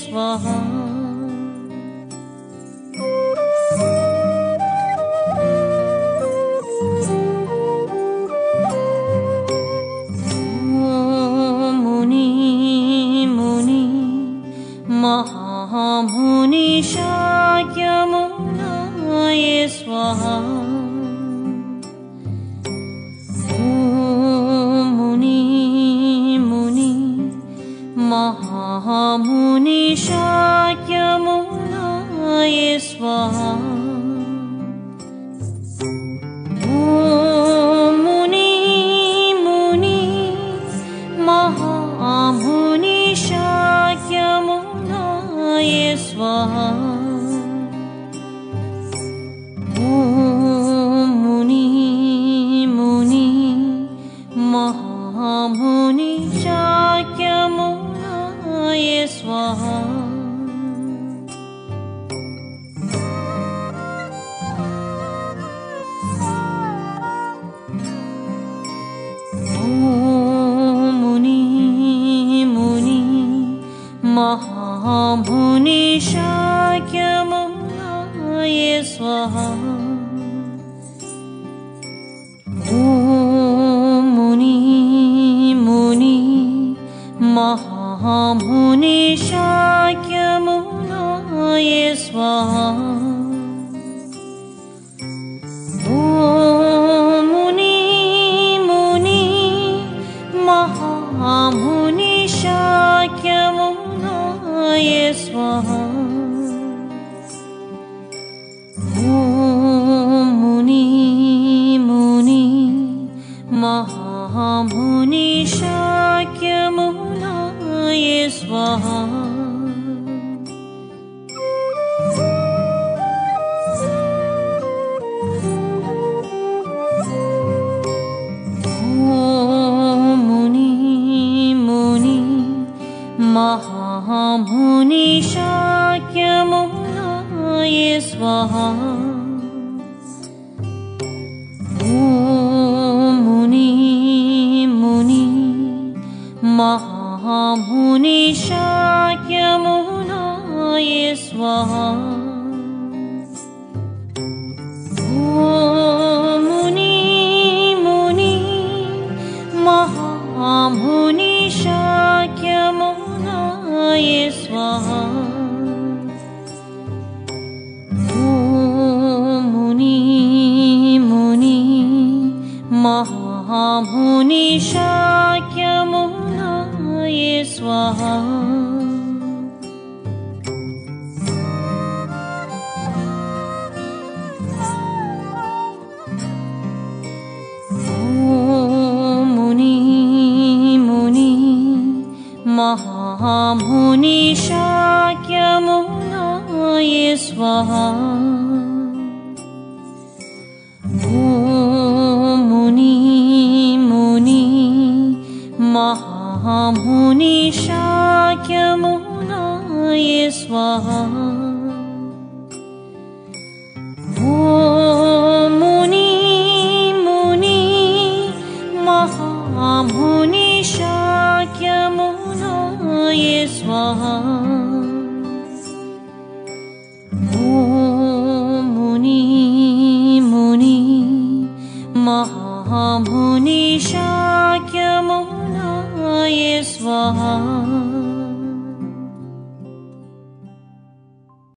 स्वाहा। महामुनि शाक्यमुनाय स्वाहा। मुनि मुनि महामुनि शाक्यमुनाय स्वाहा। मुनि मुनि महामुनि शाक्यमुनाय स्वाहा। मुनि मुनि महामुनि शाक्यमुनाय स्वाहा। मुनि मुनि महामुनि शाक्यमुनाय स्वाहा। मुनि मुनि महामुनि शाक्यमुनाय स्वाहा। मुनि मुनि महामुनि शाक्यमुनाय स्वाहा। मुनि मुनि महामुनि शाक्यमुनाय स्वाहा। मुनि मुनि महामुनि शाक्यमुनाय स्वाहा। मुनि मुनि महामुनि शाक्यमुनाय स्वाहा। मुनि मुनि महामुनि शाक्यमुनाय स्वाहा। मुनि मुनि महामुनि शाक्यमुनाय स्वाहा। मुनि मुनि महामुनि शाक्यमुनाय स्वाहा। मुनि मुनि महामुनि शाक्यमुनाय स्वाहा। मुनि मुनि महामुनि शाक्यमुनाय स्वाहा। मुनि मुनि महामुनि शाक्यमुनाय स्वाहा।